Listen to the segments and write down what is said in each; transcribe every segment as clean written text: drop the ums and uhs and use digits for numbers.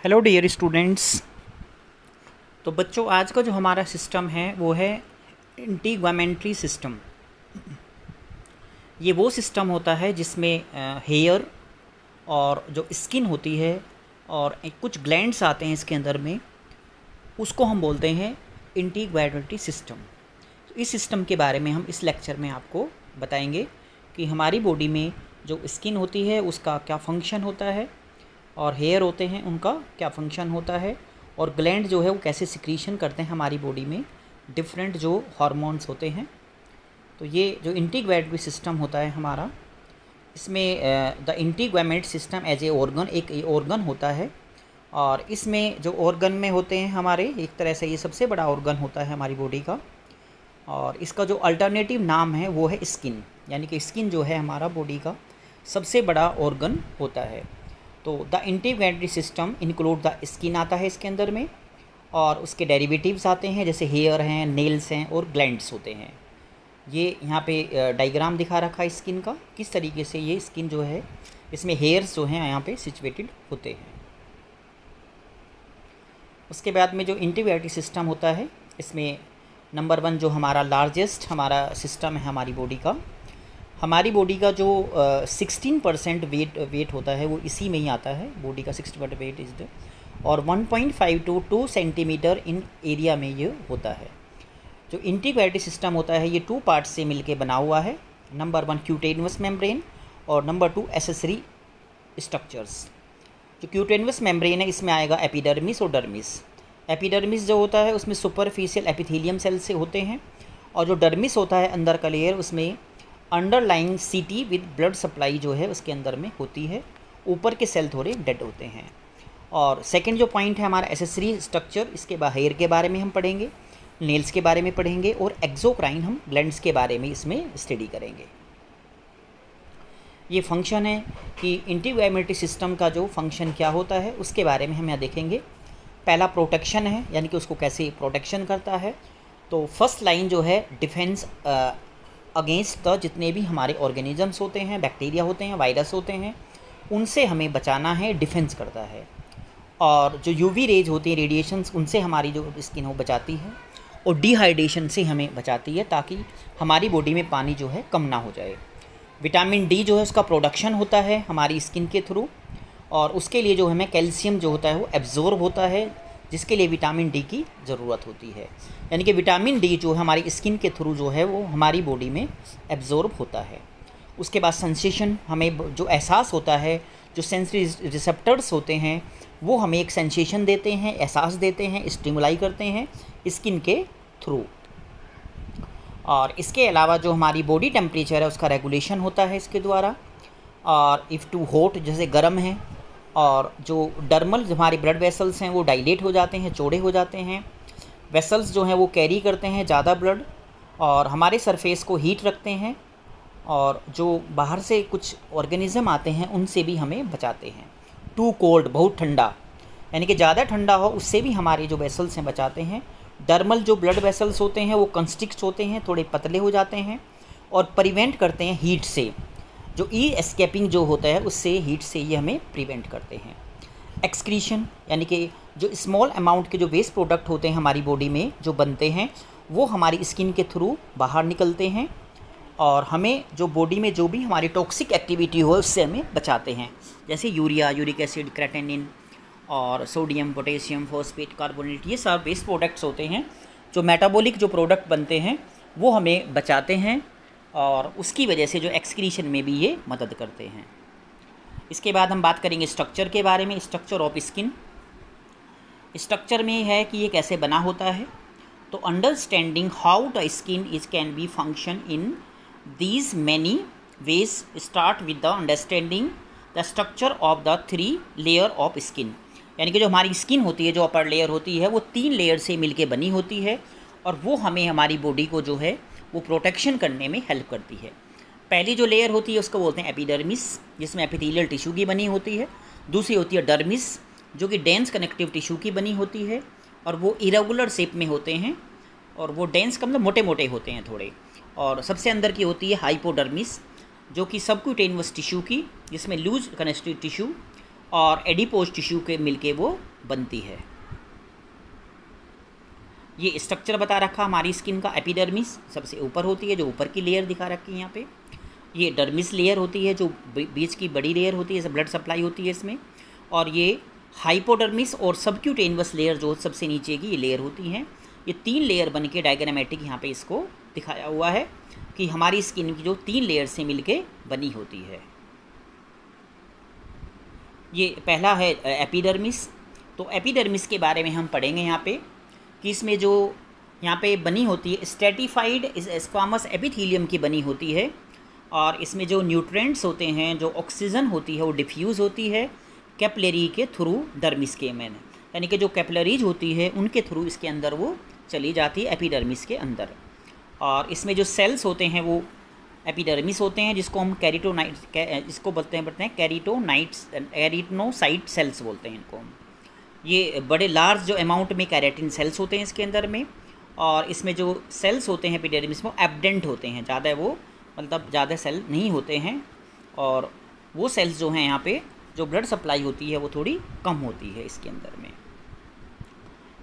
Hello dear students. तो बच्चों, आज का जो हमारा सिस्टम है वो है इंटीग्वामेंट्री सिस्टम। ये वो सिस्टम होता है जिसमें हेयर और जो स्किन होती है और कुछ ग्लैंड्स आते हैं इसके अंदर में, उसको हम बोलते हैं इंटीग्वामेंट्री सिस्टम। तो इस सिस्टम के बारे में हम इस लेक्चर में आपको बताएंगे कि हमारी बॉडी में जो स्किन होती है उसका क्या फंक्शन होता है और हेयर होते हैं उनका क्या फंक्शन होता है, और ग्लैंड जो है वो कैसे सिक्रीशन करते हैं हमारी बॉडी में डिफरेंट जो हार्मोन्स होते हैं। तो ये जो इंटीग्वामेंट्री सिस्टम होता है हमारा, इसमें the integument system as a organ, एक ऑर्गन होता है। और इसमें जो ऑर्गन में होते हैं हमारे, एक तरह से ये सबसे बड़ा ऑर्गन होता है हमारी बॉडी का, और इसका जो अल्टरनेटिव नाम है वो है स्किन। यानी कि स्किन जो है हमारा बॉडी का सबसे बड़ा ऑर्गन होता है। तो the integumentary system include the skin आता है इसके अंदर में, और उसके डेरिवेटिव्स आते हैं जैसे हेयर हैं, नेल्स हैं और ग्लैंड्स होते हैं। ये यहाँ पे डायग्राम दिखा रखा है स्किन का, किस तरीके से ये स्किन जो है इसमें हेयर्स जो हैं यहाँ पे सिचुएटेड होते हैं। उसके बाद में जो इंटीग्वामेंट्री सिस्टम होता है, इसमें नंबर 1 जो हमारा लार्जेस्ट हमारा सिस्टम है हमारी बॉडी का, हमारी बॉडी का जो 16% वेट होता है वो इसी में ही आता है। बॉडी का 60% वेट इज द, और 1.5 to 2 सेंटीमीटर इन एरिया में ये होता है। जो इंटीग्वामेंट्री सिस्टम होता है ये 2 पार्ट्स से मिलके बना हुआ है। नंबर 1 क्यूटेनियस मेम्ब्रेन और नंबर 2 एसेसरी स्ट्रक्चर्स। जो क्यूटेनियस मेम्ब्रेन है इसमें आएगा एपिडर्मिस और डर्मिस। एपिडर्मिस जो होता है उसमें सुपरफिशियल एपिथेलियम सेल से होते हैं, और जो डर्मिस होता है अंदर का लेयर, उसमें अंडरलाइंग सीटी विद ब्लड सप्लाई जो है उसके अंदर में होती है। ऊपर के सेल थोड़े डेड होते हैं। और सेकंड जो पॉइंट है हमारा एसेसरी स्ट्रक्चर, इसके बाद हेयर के बारे में हम पढ़ेंगे, नेल्स के बारे में पढ़ेंगे, और एक्सोक्राइन हम ग्लैंड्स के बारे में इसमें स्टडी करेंगे। ये फंक्शन है कि इंटीग्वामेंट्री सिस्टम का जो फंक्शन क्या होता है उसके बारे में हम यहाँ देखेंगे। पहला प्रोटेक्शन है, यानी कि उसको कैसे प्रोटेक्शन करता है। तो फर्स्ट लाइन जो है डिफेंस अगेंस्ट द जितने भी हमारे ऑर्गेनिजम्स होते हैं, बैक्टीरिया होते हैं, वायरस होते हैं, उनसे हमें बचाना है, डिफेंस करता है। और जो यूवी रेज होती हैं, रेडिएशंस, उनसे हमारी जो स्किन हो बचाती है, और डिहाइड्रेशन से हमें बचाती है ताकि हमारी बॉडी में पानी जो है कम ना हो जाए। विटामिन डी जो है उसका प्रोडक्शन होता है हमारी स्किन के थ्रू, और उसके लिए जो हमें कैल्शियम जो होता है वो एब्जॉर्ब होता है, जिसके लिए विटामिन डी की ज़रूरत होती है। यानी कि विटामिन डी जो हमारी स्किन के थ्रू जो है वो हमारी बॉडी में एब्जॉर्ब होता है। उसके बाद सेंसेशन, हमें जो एहसास होता है, जो सेंसरी रिसेप्टर्स होते हैं वो हमें एक सेंसेशन देते हैं, एहसास देते हैं, स्टिमुलाई करते हैं स्किन के थ्रू। और इसके अलावा जो हमारी बॉडी टेम्परेचर है उसका रेगुलेशन होता है इसके द्वारा। और इफ़ टू हॉट, जैसे गर्म है, और जो डर्मल हमारे ब्लड वेसल्स हैं वो डायलेट हो जाते हैं, चौड़े हो जाते हैं। वेसल्स जो हैं वो कैरी करते हैं ज़्यादा ब्लड, और हमारे सरफेस को हीट रखते हैं, और जो बाहर से कुछ ऑर्गेनिज्म आते हैं उनसे भी हमें बचाते हैं। टू कोल्ड, बहुत ठंडा, यानी कि ज़्यादा ठंडा हो उससे भी हमारे जो वेसल्स हैं बचाते हैं। डर्मल जो ब्लड वेसल्स होते हैं वो कंस्ट्रिक्ट होते हैं, थोड़े पतले हो जाते हैं, और प्रिवेंट करते हैं हीट से। जो ई एस्केपिंग जो होता है उससे, हीट से ये हमें प्रिवेंट करते हैं। एक्सक्रीशन, यानी कि जो स्मॉल अमाउंट के जो वेस्ट प्रोडक्ट होते हैं हमारी बॉडी में जो बनते हैं वो हमारी स्किन के थ्रू बाहर निकलते हैं, और हमें जो बॉडी में जो भी हमारी टॉक्सिक एक्टिविटी हो उससे हमें बचाते हैं। जैसे यूरिया, यूरिक एसिड, क्रेटेनिन और सोडियम, पोटेशियम, फॉस्फेट, कार्बोनेट, ये सब वेस्ट प्रोडक्ट्स होते हैं। जो मेटाबॉलिक जो प्रोडक्ट बनते हैं वो हमें बचाते हैं, और उसकी वजह से जो एक्सक्रीशन में भी ये मदद करते हैं। इसके बाद हम बात करेंगे स्ट्रक्चर के बारे में। स्ट्रक्चर ऑफ स्किन, स्ट्रक्चर में है कि ये कैसे बना होता है। तो understanding how the skin is can be function in these many ways start with the understanding the structure of the 3 layer of skin. यानी कि जो हमारी स्किन होती है, जो अपर लेयर होती है, वो 3 लेयर से मिलके बनी होती है, और वो हमें हमारी बॉडी को जो है वो प्रोटेक्शन करने में हेल्प करती है। पहली जो लेयर होती है उसको बोलते हैं एपिडर्मिस, जिसमें एपिथेलियल टिश्यू की बनी होती है। दूसरी होती है डर्मिस, जो कि डेंस कनेक्टिव टिश्यू की बनी होती है, और वो इरेगुलर शेप में होते हैं, और वो डेंस का मतलब मोटे मोटे होते हैं थोड़े। और सबसे अंदर की होती है हाइपोडर्मिस, जो कि सबक्यूटेनियस टिश्यू की, जिसमें लूज कनेक्टिव टिश्यू और एडिपोज टिश्यू के मिलके वो बनती है। ये स्ट्रक्चर बता रखा हमारी स्किन का। एपिडर्मिस सबसे ऊपर होती है, जो ऊपर की लेयर दिखा रखी है यहाँ पे। ये डर्मिस लेयर होती है, जो बीच की बड़ी लेयर होती है, ब्लड सप्लाई होती है इसमें। और ये हाइपोडर्मिस और सबक्यूटेनियस लेयर जो सबसे नीचे की ये लेयर होती हैं। ये 3 लेयर बन के डायग्रामेटिक यहाँ पे इसको दिखाया हुआ है कि हमारी स्किन की जो 3 लेयर से मिलके बनी होती है। ये पहला है एपिडर्मिस। तो एपिडर्मिस के बारे में हम पढ़ेंगे यहाँ पे कि इसमें जो यहाँ पे बनी होती है स्ट्रेटिफाइड स्क्वामस एपिथेलियम की बनी होती है। और इसमें जो न्यूट्रिएंट्स होते हैं, जो ऑक्सीजन होती है, वो डिफ्यूज़ होती है कैपिलरी के थ्रू डर्मिस के में, यानी कि जो कैपिलरीज होती है उनके थ्रू इसके अंदर वो चली जाती है एपिडर्मिस के अंदर। और इसमें जो सेल्स होते हैं वो एपिडर्मिस होते हैं, जिसको हम इसको बोलते हैं कैरिटोनोसाइट सेल्स बोलते हैं इनको हम। ये बड़े लार्ज जो अमाउंट में कैरेटिन सेल्स होते हैं इसके अंदर में। और इसमें जो सेल्स होते हैं एपिडर्मिस में एब्डेंट होते हैं, ज़्यादा वो मतलब ज़्यादा सेल नहीं होते हैं। और वो सेल्स जो हैं यहाँ पे जो ब्लड सप्लाई होती है वो थोड़ी कम होती है इसके अंदर में।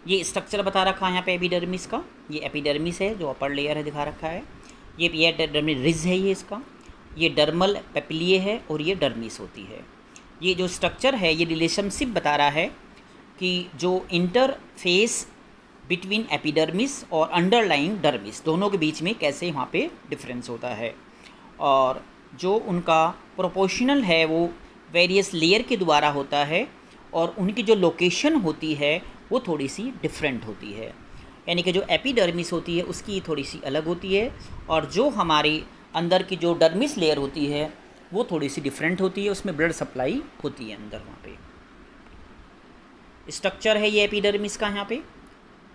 ये स्ट्रक्चर बता रखा है यहाँ पे एपिडर्मिस का। ये एपिडर्मिस है जो अपर लेयर है दिखा रखा है। ये एपिडर्मिस रिज है ये इसका। ये डर्मल पेपिलिए है और ये डर्मिस होती है। ये जो स्ट्रक्चर है ये रिलेशनशिप बता रहा है कि जो इंटरफेस बिटवीन एपिडर्मिस और अंडरलाइंग डर्मिस दोनों के बीच में कैसे वहाँ पे डिफरेंस होता है। और जो उनका प्रोपोर्शनल है वो वेरियस लेयर के द्वारा होता है। और उनकी जो लोकेशन होती है वो थोड़ी सी डिफरेंट होती है, यानी कि जो एपिडर्मिस होती है उसकी थोड़ी सी अलग होती है। और जो हमारी अंदर की जो डर्मिस लेयर होती है वो थोड़ी सी डिफरेंट होती है, उसमें ब्लड सप्लाई होती है अंदर वहाँ पे। स्ट्रक्चर है ये एपिडर्मिस का। यहाँ पे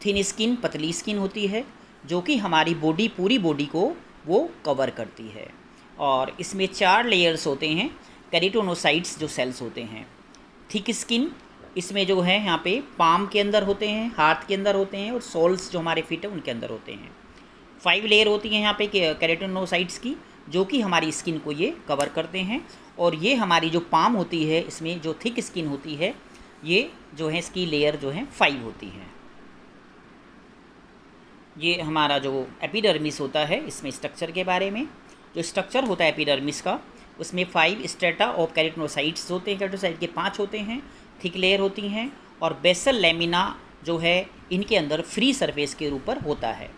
थिन स्किन, पतली स्किन होती है जो कि हमारी बॉडी पूरी बॉडी को वो कवर करती है। और इसमें 4 लेयर्स होते हैं कैरिटोनोसाइट्स जो सेल्स होते हैं। थिक स्किन इसमें जो है यहाँ पे पाम के अंदर होते हैं, हाथ के अंदर होते हैं और सोल्स जो हमारे फीट है उनके अंदर होते हैं। 5 लेयर होती हैं यहाँ पे कैरिटोनोसाइट्स की जो कि हमारी स्किन को ये कवर करते हैं। और ये हमारी जो पाम होती है इसमें जो थिक स्किन होती है ये जो है इसकी लेयर जो है 5 होती है। ये हमारा जो एपिडर्मिस होता है इसमें स्ट्रक्चर के बारे में जो स्ट्रक्चर होता है एपिडर्मिस का उसमें 5 स्ट्रेटा ऑफ कैरिटोनोसाइट्स होते हैं। कैरिटोसाइट के 5 होते हैं, थिक लेयर होती हैं। और बेसल लेमिना जो है इनके अंदर फ्री सरफेस के ऊपर होता है।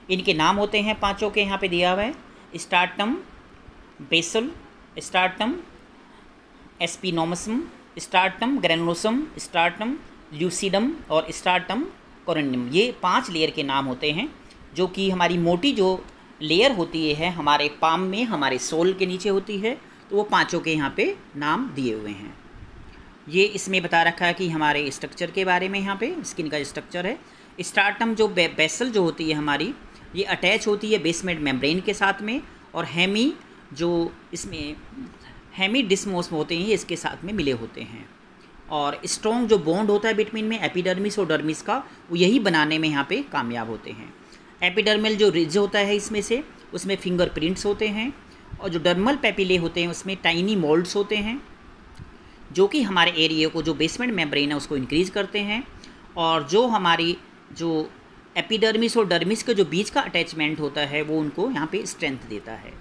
इनके नाम होते हैं 5 के यहाँ पे दिया हुआ है। Stratum basale, stratum spinosum, stratum granulosum, stratum lucidum और स्टार्टम कोरेनियम। ये 5 लेयर के नाम होते हैं जो कि हमारी मोटी जो लेयर होती है हमारे पाम में, हमारे सोल के नीचे होती है। तो वो 5 के यहाँ पे नाम दिए हुए हैं। ये इसमें बता रखा है कि हमारे स्ट्रक्चर के बारे में। यहाँ पे स्किन का स्ट्रक्चर है। स्टार्टम जो बेसल जो होती है हमारी ये अटैच होती है बेसमेंट मेम्ब्रेन के साथ में। और हेमी जो इसमें हेमीडिस्मोस होते हैं ये इसके साथ में मिले होते हैं। और स्ट्रॉन्ग जो बॉन्ड होता है बिटवीन में एपिडर्मिस और डर्मिस का वो यही बनाने में यहाँ पे कामयाब होते हैं। एपिडर्मल जो रिज होता है इसमें से उसमें फिंगरप्रिंट्स होते हैं। और जो डर्मल पेपिले होते हैं उसमें टाइनी मोल्ड्स होते हैं जो कि हमारे एरिया को जो बेसमेंट मेम्ब्रेन है उसको इंक्रीज़ करते हैं। और जो हमारी जो एपिडर्मिस और डर्मिस के जो बीच का अटैचमेंट होता है वो उनको यहाँ पे स्ट्रेंथ देता है।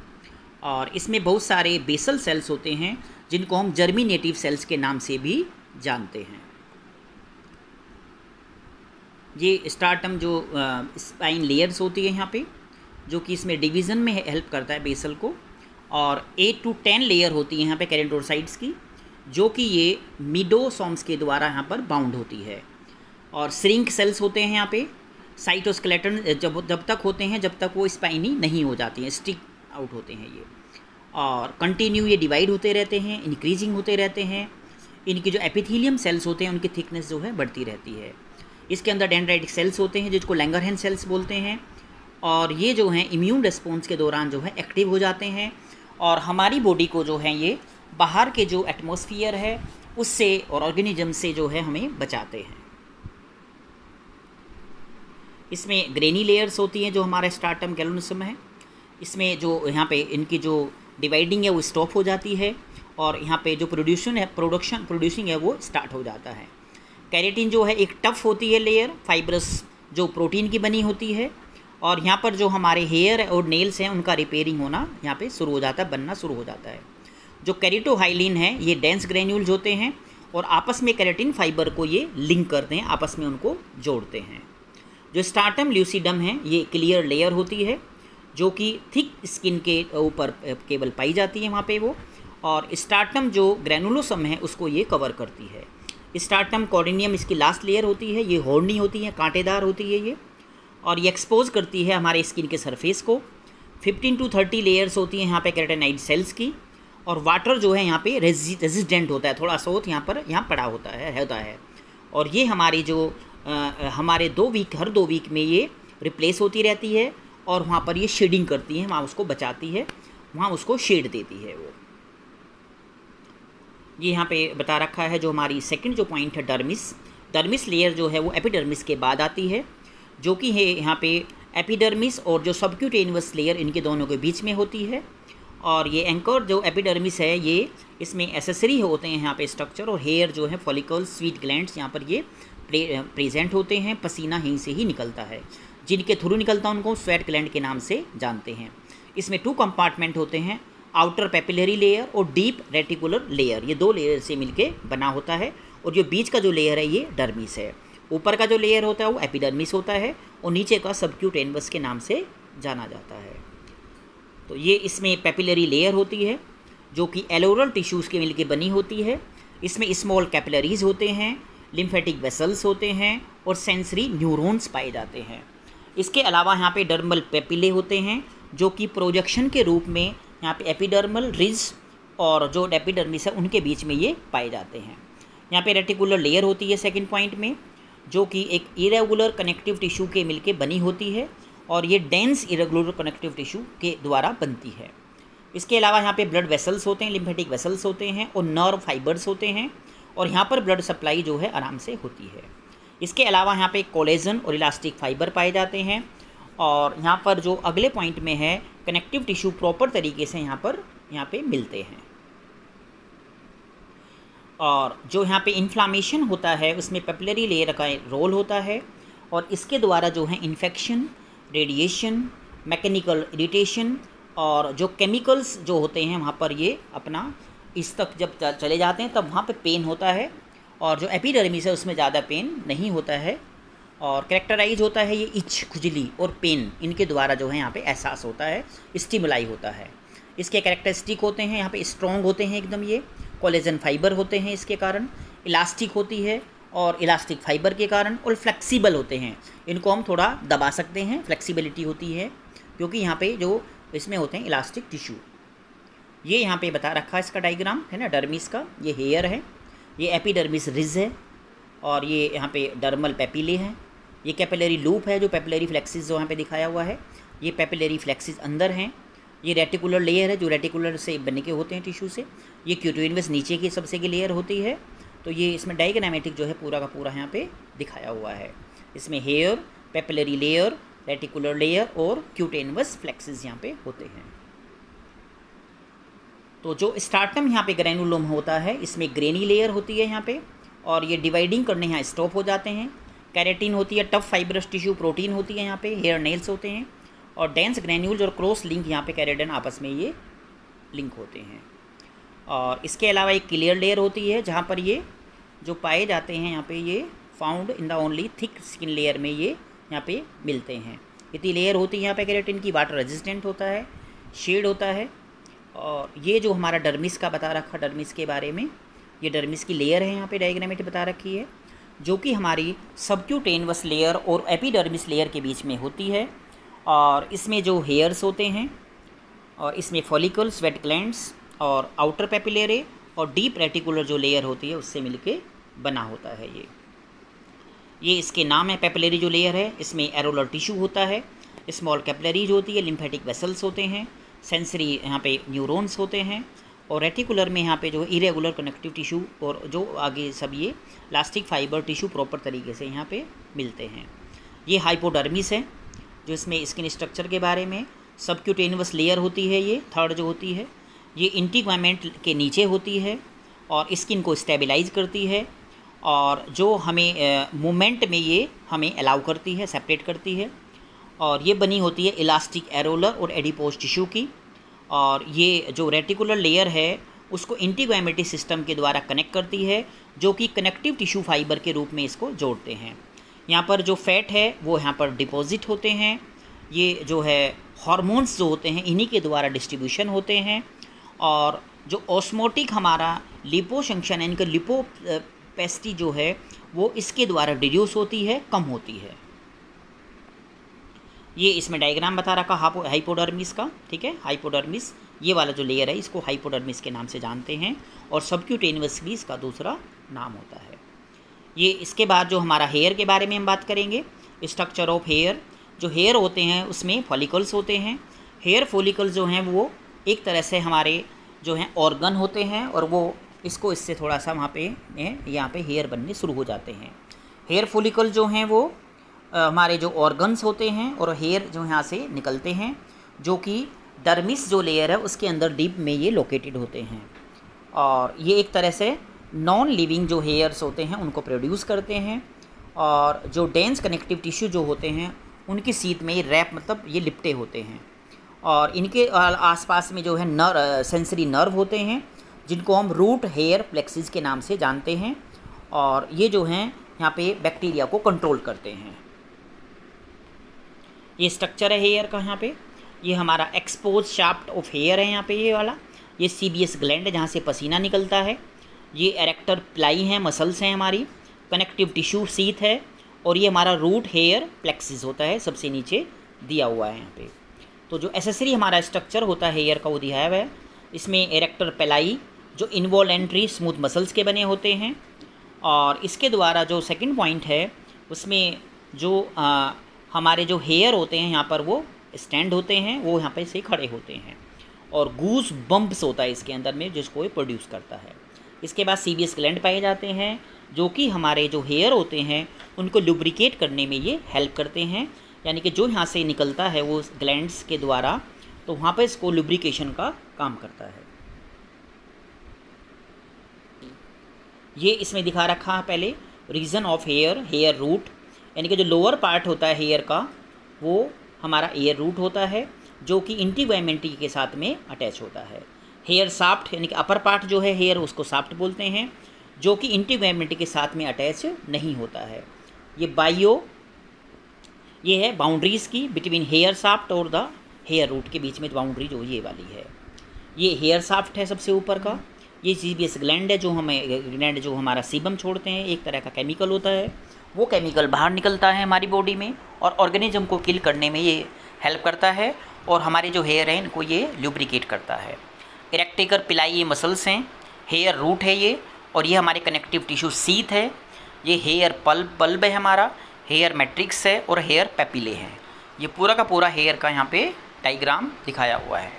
और इसमें बहुत सारे बेसल सेल्स होते हैं जिनको हम जर्मिनेटिव सेल्स के नाम से भी जानते हैं। ये स्टार्टम जो स्पाइन लेयर्स होती है यहाँ पे जो कि इसमें डिवीज़न में हेल्प करता है बेसल को। और 8 to 10 लेयर होती है यहाँ पे कैरिटोसाइट्स की जो कि ये मिडोसोम्स के द्वारा यहाँ पर बाउंड होती है। और श्रिंक सेल्स होते हैं यहाँ पे। साइटोस्केलेटन जब तक होते हैं जब तक वो स्पाइनी नहीं हो जाती हैं, स्टिक आउट होते हैं ये। और कंटिन्यू ये डिवाइड होते रहते हैं, इंक्रीजिंग होते रहते हैं। इनकी जो एपिथेलियम सेल्स होते हैं उनकी थिकनेस जो है बढ़ती रहती है। इसके अंदर डेंड्राइटिक सेल्स होते हैं जिसको लैंगरहैंस सेल्स बोलते हैं। और ये जो हैं इम्यून रिस्पॉन्स के दौरान जो है एक्टिव हो जाते हैं और हमारी बॉडी को जो है ये बाहर के जो एटमॉस्फेयर है उससे और ऑर्गेनिज्म से जो है हमें बचाते हैं। इसमें ग्रेनी लेयर्स होती हैं जो हमारा स्टार्टम कैलोनिसम है। इसमें जो यहाँ पे इनकी जो डिवाइडिंग है वो स्टॉप हो जाती है और यहाँ पे जो प्रोड्यूसिंग है वो स्टार्ट हो जाता है। केराटिन जो है एक टफ होती है लेयर, फाइब्रस जो प्रोटीन की बनी होती है, और यहाँ पर जो हमारे हेयर और नेल्स हैं उनका रिपेयरिंग होना यहाँ पे शुरू हो जाता है, बनना शुरू हो जाता है। जो केराटोहाइलिन है ये डेंस ग्रेन्यूल्स होते हैं और आपस में केराटिन फाइबर को ये लिंक करते हैं, आपस में उनको जोड़ते हैं। जो स्ट्राटम ल्यूसिडम है ये क्लियर लेयर होती है जो कि थिक स्किन के ऊपर केवल पाई जाती है वहाँ पे वो, और स्ट्राटम जो ग्रेनुलोसम है उसको ये कवर करती है। स्ट्राटम कॉर्डिनियम इसकी लास्ट लेयर होती है, ये हॉर्नी होती है, कांटेदार होती है ये, और ये एक्सपोज करती है हमारे स्किन के सरफेस को। 15 to 30 लेयर्स होती हैं यहाँ पे केराटिनाइड सेल्स की, और वाटर जो है यहाँ पे रेजिस्टेंट होता है, थोड़ा सोथ यहाँ पड़ा होता है। और ये हमारी जो हमारे हर 2 वीक में ये रिप्लेस होती रहती है, और वहाँ पर ये शेडिंग करती है, वहाँ उसको बचाती है, वहाँ उसको शेड देती है वो। ये यहाँ पे बता रखा है जो हमारी सेकंड जो पॉइंट है डर्मिस लेयर जो है वो एपिडर्मिस के बाद आती है, जो कि है यहाँ पे एपिडर्मिस और जो सबक्यूटेनियस लेयर इनके दोनों के बीच में होती है। और ये एंकर जो एपिडर्मिस है ये इसमें एसेसरी होते हैं यहाँ पे स्ट्रक्चर, और हेयर जो है फॉलिकल्स, स्वीट ग्लैंड्स यहाँ पर ये प्रेजेंट होते हैं। पसीना यहीं से ही निकलता है, जिनके थ्रू निकलता है उनको स्वेट ग्लैंड के नाम से जानते हैं। इसमें 2 कंपार्टमेंट होते हैं, आउटर पेपिलरी लेयर और डीप रेटिकुलर लेयर, ये 2 लेयर से मिलके बना होता है। और जो बीच का जो लेयर है ये डर्मिस है। ऊपर का जो लेयर होता है वो एपिडर्मिस होता है, और नीचे का सबक्यूटेनियस के नाम से जाना जाता है। तो ये इसमें पेपिलरी लेयर होती है जो कि एलोरल टिश्यूज़ के मिलके बनी होती है। इसमें स्मॉल कैपिलरीज होते हैं, लिम्फेटिक वेसल्स होते हैं, और सेंसरी न्यूरॉन्स पाए जाते हैं। इसके अलावा यहाँ पे डर्मल पेपिले होते हैं जो कि प्रोजेक्शन के रूप में यहाँ पे एपिडर्मल रिज और जो एपिडर्मिस है उनके बीच में ये पाए जाते हैं। यहाँ पे रेटिकुलर लेयर होती है सेकंड पॉइंट में, जो कि एक इरेगुलर कनेक्टिव टिश्यू के मिलके बनी होती है, और ये डेंस इरेगुलर कनेक्टिव टिश्यू के द्वारा बनती है। इसके अलावा यहाँ पे ब्लड वेसल्स होते हैं, लिम्फेटिक वेसल्स होते हैं, और नर्व फाइबर्स होते हैं, और यहाँ पर ब्लड सप्लाई जो है आराम से होती है। इसके अलावा यहाँ पे कोलेजन और इलास्टिक फाइबर पाए जाते हैं, और यहाँ पर जो अगले पॉइंट में है कनेक्टिव टिश्यू प्रॉपर तरीके से यहाँ पे मिलते हैं। और जो यहाँ पे इन्फ्लामेशन होता है उसमें पेपिलरी लेयर का रोल होता है, और इसके द्वारा जो है इन्फेक्शन, रेडिएशन, मैकेनिकल इरिटेशन और जो केमिकल्स जो होते हैं वहाँ पर ये अपना इस तक जब चले जाते हैं तब वहाँ पे पेन होता है, और जो एपिडर्मिस है उसमें ज़्यादा पेन नहीं होता है। और कैरेक्टराइज होता है ये इच, खुजली और पेन, इनके द्वारा जो है यहाँ पे एहसास होता है, स्टिमुलाई होता है। इसके कैरेक्टरिस्टिक होते हैं यहाँ पे स्ट्रॉन्ग होते हैं एकदम, ये कोलेजन फाइबर होते हैं इसके कारण, इलास्टिक होती है और इलास्टिक फाइबर के कारण, और फ्लेक्सिबल होते हैं, इनको हम थोड़ा दबा सकते हैं, फ्लेक्सिबिलिटी होती है क्योंकि यहाँ पे जो इसमें होते हैं इलास्टिक टिश्यू। ये यहाँ पे बता रखा है इसका डायग्राम है ना डर्मिस का, ये हेयर है, ये एपिडर्मिस रिज है, और ये यहाँ पे डर्मल पेपिले हैं, ये कैपिलरी लूप है जो पेपिलरी फ्लेक्सिस जो यहाँ पे दिखाया हुआ है, ये पेपिलरी फ्लेक्सिस अंदर हैं, ये रेटिकुलर लेयर है जो रेटिकुलर से बने के होते हैं टिश्यू से, ये क्यूटेनियस नीचे की सबसे की लेयर होती है। तो ये इसमें डायग्रामेटिक जो है पूरा का पूरा यहाँ पे दिखाया हुआ है। इसमें hair, papillary layer, reticular layer और क्यूटेनियस फ्लेक्सिस यहाँ पे होते हैं। तो जो स्ट्राटम यहाँ पे ग्रेनुलोम होता है इसमें ग्रेनी लेयर होती है यहाँ पे, और ये डिवाइडिंग करने यहाँ स्टॉप हो जाते हैं। कैरेटिन होती है, टफ फाइब्रस टिश्यू प्रोटीन होती है यहाँ पे, हेयर नेल्स होते हैं, और डेंस ग्रेन्यूल्स और क्रॉस लिंक यहाँ पे कैरेटिन आपस में ये लिंक होते हैं। और इसके अलावा एक क्लियर लेयर होती है जहाँ पर ये जो पाए जाते हैं यहाँ पे ये found in the only thick skin layer में ये यहाँ पे मिलते हैं। इतनी लेयर होती है यहाँ पे कैरेटिन की, वाटर रेजिस्टेंट होता है, शेड होता है। और ये जो हमारा डर्मिस का बता रखा, डर्मिस के बारे में, ये डर्मिस की लेयर है यहाँ पे डायग्रामेटिक बता रखी है, जो कि हमारी सबक्यूटेनियस लेयर और एपिडर्मिस लेयर के बीच में होती है। और इसमें जो हेयर्स होते हैं, और इसमें फॉलिकल, स्वेट ग्लैंड्स और आउटर पेपिलरी और डीप रेटिकुलर जो लेयर होती है उससे मिलके बना होता है ये इसके नाम है। पेपिलरी जो लेयर है इसमें एरोलर टिश्यू होता है, स्मॉल कैपिलरीज होती है, लिम्फेटिक वेसल्स होते हैं, सेंसरी यहाँ पे न्यूरॉन्स होते हैं, और रेटिकुलर में यहाँ पे जो इरेगुलर कनेक्टिव टिश्यू और जो आगे सब ये इलास्टिक फाइबर टिश्यू प्रॉपर तरीके से यहाँ पे मिलते हैं। ये हाइपोडर्मिस है जो इसमें स्किन स्ट्रक्चर के बारे में, सबक्यूटेनियस लेयर होती है ये थर्ड जो होती है, ये इंटीग्वामेंट के नीचे होती है और स्किन को स्टेबलाइज करती है और जो हमें मूवमेंट में ये हमें अलाउ करती है, सेपरेट करती है। और ये बनी होती है इलास्टिक एरोलर और एडिपोज टिश्यू की। और ये जो रेटिकुलर लेयर है उसको इंटीग्वामेटिक सिस्टम के द्वारा कनेक्ट करती है, जो कि कनेक्टिव टिश्यू फाइबर के रूप में इसको जोड़ते हैं। यहाँ पर जो फैट है वो यहाँ पर डिपॉजिट होते हैं। ये जो है हार्मोन्स जो होते हैं इन्हीं के द्वारा डिस्ट्रीब्यूशन होते हैं। और जो ऑस्मोटिक हमारा लिपोसंक्शन यानी कि लिपोपेसिटी जो है वो इसके द्वारा रिड्यूस होती है, कम होती है। ये इसमें डायग्राम बता रखा हाइपोडर्मिस का, ठीक है। हाइपोडर्मिस ये वाला जो लेयर है इसको हाइपोडर्मिस के नाम से जानते हैं और सबक्यूटेनियस भी इसका दूसरा नाम होता है। ये इसके बाद जो हमारा हेयर के बारे में हम बात करेंगे, स्ट्रक्चर ऑफ हेयर। जो हेयर होते हैं उसमें फॉलिकल्स होते हैं। हेयर फॉलिकल्स जो हैं वो एक तरह से हमारे जो हैं ऑर्गन होते हैं और वो इसको इससे थोड़ा सा वहाँ पे यहाँ पे हेयर बनने शुरू हो जाते हैं। हेयर फॉलिकल जो हैं वो हमारे जो ऑर्गन्स होते हैं और हेयर जो यहाँ से निकलते हैं, जो कि डर्मिस जो लेयर है उसके अंदर डीप में ये लोकेटेड होते हैं। और ये एक तरह से नॉन लिविंग जो हेयर्स होते हैं उनको प्रोड्यूस करते हैं। और जो डेंस कनेक्टिव टिश्यू जो होते हैं उनकी सीट में ये रैप मतलब ये लिपटे होते हैं। और इनके आसपास में जो है सेंसरी नर्व होते हैं जिनको हम रूट हेयर प्लेक्सिस के नाम से जानते हैं। और ये जो हैं यहाँ पे बैक्टीरिया को कंट्रोल करते हैं। ये स्ट्रक्चर है हेयर का। यहाँ पे ये हमारा एक्सपोज शाफ्ट ऑफ हेयर है। यहाँ पे ये वाला ये सीबियस ग्लैंड है जहाँ से पसीना निकलता है। ये एरेक्टर प्लाई है, मसल्स हैं हमारी। कनेक्टिव टिश्यू सीथ है और ये हमारा रूट हेयर प्लेक्सिस होता है, सबसे नीचे दिया हुआ है यहाँ पे। तो जो एसेसरी हमारा स्ट्रक्चर होता है हेयर का वो दिया हुआ है। इसमें एरेक्टर प्लाई जो इन्वॉलेंट्री स्मूथ मसल्स के बने होते हैं। और इसके द्वारा जो सेकंड पॉइंट है उसमें जो हमारे जो हेयर होते हैं यहाँ पर वो स्टैंड होते हैं, वो यहाँ पे से खड़े होते हैं। और गूस बम्प्स होता है इसके अंदर में जिसको ये प्रोड्यूस करता है। इसके बाद सीबियस ग्लैंड पाए जाते हैं जो कि हमारे जो हेयर होते हैं उनको लुब्रिकेट करने में ये हेल्प करते हैं। यानी कि जो यहाँ से निकलता है वो ग्लैंड्स के द्वारा, तो वहाँ पर इसको लुब्रिकेशन का काम करता है। ये इसमें दिखा रखा है पहले region of hair, hair root, यानी कि जो लोअर पार्ट होता है हेयर का वो हमारा एयर रूट होता है जो कि इंटीग्वामेंटी के साथ में अटैच होता है। हेयर साफ्ट यानी कि अपर पार्ट जो है हेयर उसको साफ्ट बोलते हैं, जो कि इंटीग्वामेंटी के साथ में अटैच नहीं होता है। ये है बाउंड्रीज़ की बिटवीन हेयर साफ्ट और द हेयर रूट के बीच में बाउंड्री जो ये वाली है। ये हेयर साफ्ट है सबसे ऊपर का। ये सीबियस ग्लैंड है जो हमारा सीबम छोड़ते हैं, एक तरह का केमिकल होता है। वो केमिकल बाहर निकलता है हमारी बॉडी में और ऑर्गेनिज्म को किल करने में ये हेल्प करता है और हमारे जो हेयर हैं इनको ये लुब्रिकेट करता है। इरेक्टिकर पिलाई ये मसल्स हैं, हेयर रूट है ये, और ये हमारे कनेक्टिव टिश्यू सीथ है। ये हेयर पल्ब है हमारा, हेयर मैट्रिक्स है और हेयर पेपिले हैं। ये पूरा का पूरा हेयर का यहाँ पे डायग्राम दिखाया हुआ है।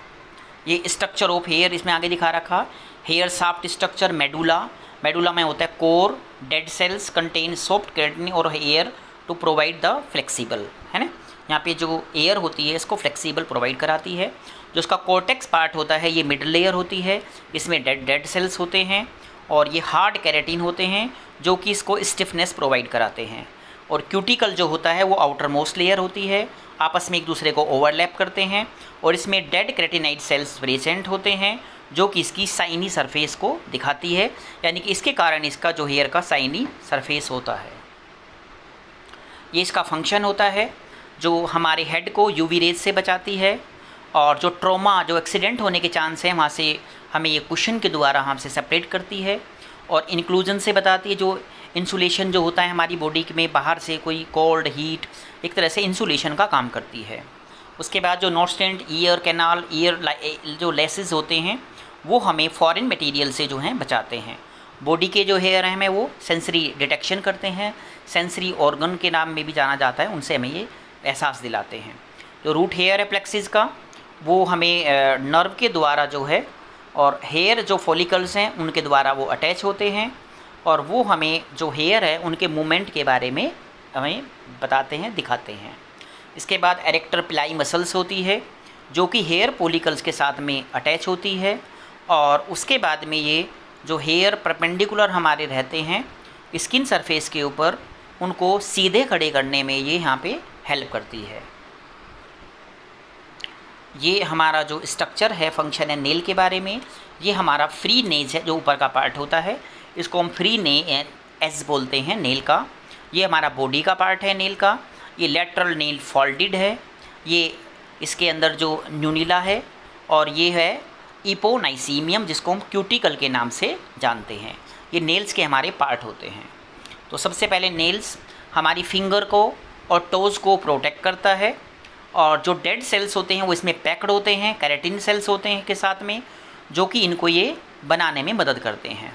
ये स्ट्रक्चर ऑफ हेयर इसमें आगे दिखा रखा। हेयर साफ्ट स्ट्रक्चर मेडुला में होता है core, dead cells contain soft keratin और hair to provide the flexible, है ना। यहाँ पे जो एयर होती है इसको फ्लेक्सिबल प्रोवाइड कराती है। जो इसका कॉर्टेक्स पार्ट होता है ये मिड लेयर होती है, इसमें डेड सेल्स होते हैं और ये हार्ड केराटिन होते हैं जो कि इसको स्टिफनेस प्रोवाइड कराते हैं। और क्यूटिकल जो होता है वो आउटर मोस्ट लेयर होती है, आपस में एक दूसरे को ओवरलैप करते हैं और इसमें डेड केराटिनाइड सेल्स प्रेजेंट होते हैं जो कि इसकी साइनी सरफेस को दिखाती है, यानी कि इसके कारण इसका जो हेयर का साइनी सरफेस होता है। ये इसका फंक्शन होता है जो हमारे हेड को यूवी रेज से बचाती है और जो ट्रॉमा जो एक्सीडेंट होने के चांस हैं वहाँ से हमें ये कुशन के द्वारा हमसे सेपरेट करती है और इंक्लूजन से बताती है। जो इंसुलेशन जो होता है हमारी बॉडी में बाहर से कोई कोल्ड हीट एक तरह से इंसुलेशन का काम करती है। उसके बाद जो नॉस्टेंट ईयर कैनाल ईयर जो लेसेस होते हैं वो हमें फॉरेन मटेरियल से जो हैं बचाते हैं। बॉडी के जो हेयर हैं हमें वो सेंसरी डिटेक्शन करते हैं, सेंसरी ऑर्गन के नाम में भी जाना जाता है, उनसे हमें ये एहसास दिलाते हैं। जो रूट हेयर है प्लेक्सिस का वो हमें नर्व के द्वारा जो है और हेयर जो फॉलिकल्स हैं उनके द्वारा वो अटैच होते हैं और वो हमें जो हेयर है उनके मूवमेंट के बारे में हमें बताते हैं, दिखाते हैं। इसके बाद एरेक्टर प्लाई मसल्स होती है जो कि हेयर फॉलिकल्स के साथ में अटैच होती है और उसके बाद में ये जो हेयर परपेंडिकुलर हमारे रहते हैं स्किन सरफेस के ऊपर, उनको सीधे खड़े करने में ये यहाँ पे हेल्प करती है। ये हमारा जो स्ट्रक्चर है, फंक्शन है नेल के बारे में, ये हमारा फ्री नेज है, जो ऊपर का पार्ट होता है, इसको हम फ्री एज बोलते हैं नेल का। ये हमारा बॉडी का पार्ट है नेल का। ये लेटरल नेल फोल्डेड है, ये इसके अंदर जो न्यूनिला है, और ये है इपोनाइसीमियम, जिसको हम क्यूटिकल के नाम से जानते हैं। ये नेल्स के हमारे पार्ट होते हैं। तो सबसे पहले नेल्स हमारी फिंगर को और टोज़ को प्रोटेक्ट करता है, और जो डेड सेल्स होते हैं वो इसमें पैक्ड होते हैं, केराटिन सेल्स होते हैं के साथ में, जो कि इनको ये बनाने में मदद करते हैं।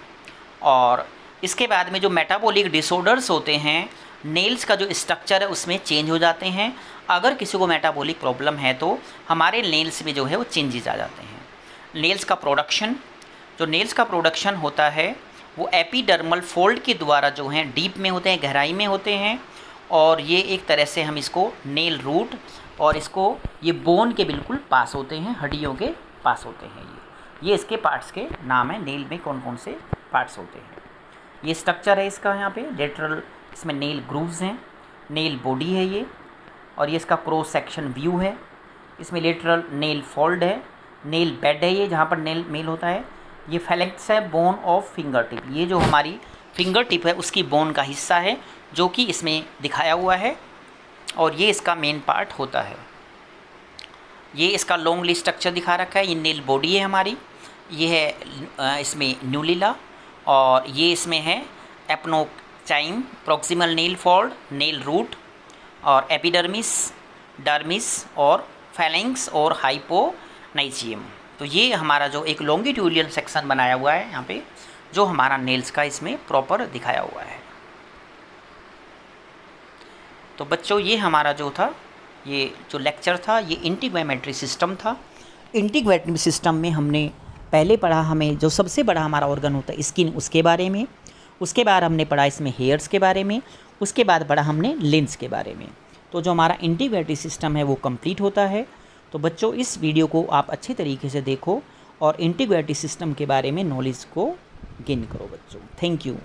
और इसके बाद में जो मेटाबॉलिक डिसऑर्डर्स होते हैं, नेल्स का जो स्ट्रक्चर है उसमें चेंज हो जाते हैं। अगर किसी को मेटाबॉलिक प्रॉब्लम है तो हमारे नेल्स में जो है वो चेंजेस आ जाते हैं। नेल्स का प्रोडक्शन, जो नेल्स का प्रोडक्शन होता है वो एपिडर्मल फोल्ड के द्वारा जो है डीप में होते हैं, गहराई में होते हैं, और ये एक तरह से हम इसको नेल रूट, और इसको ये बोन के बिल्कुल पास होते हैं, हड्डियों के पास होते हैं। ये इसके पार्ट्स के नाम है, नेल में कौन कौन से पार्ट्स होते हैं। ये स्ट्रक्चर है इसका, यहाँ पे लेटरल, इसमें नेल ग्रूव्स हैं, नेल बॉडी है ये, और ये इसका क्रॉस सेक्शन व्यू है। इसमें लेटरल नेल फोल्ड है, नेल बेड है ये, जहाँ पर नेल मेल होता है। ये फेलेक्स है, बोन ऑफ फिंगर टिप, ये जो हमारी फिंगर टिप है उसकी बोन का हिस्सा है, जो कि इसमें दिखाया हुआ है, और ये इसका मेन पार्ट होता है। ये इसका लॉन्गली स्ट्रक्चर दिखा रखा है। ये नेल बॉडी है हमारी, ये है इसमें न्यूलिला, और ये इसमें है eponychium, proximal nail fold, nail root, और एपिडर्मिस, डर्मिस, और फैलेंक्स और हाइपोनाइजियम। तो ये हमारा जो एक लॉन्गिट्यूडिनल सेक्शन बनाया हुआ है यहाँ पे, जो हमारा नेल्स का इसमें प्रॉपर दिखाया हुआ है। तो बच्चों, ये हमारा जो था, ये जो लेक्चर था, ये इंटीग्वामेट्री सिस्टम था। इंटीग्वामेट्री सिस्टम में हमने पहले पढ़ा, हमें जो सबसे बड़ा हमारा ऑर्गन होता है स्किन, उसके बारे में। उसके बाद हमने पढ़ा इसमें हेयर्स के बारे में। उसके बाद पढ़ा हमने लेंस के बारे में। तो जो हमारा इंटीग्रेटेड सिस्टम है वो कंप्लीट होता है। तो बच्चों, इस वीडियो को आप अच्छे तरीके से देखो और इंटीग्रेटेड सिस्टम के बारे में नॉलेज को गेन करो बच्चों। Thank you.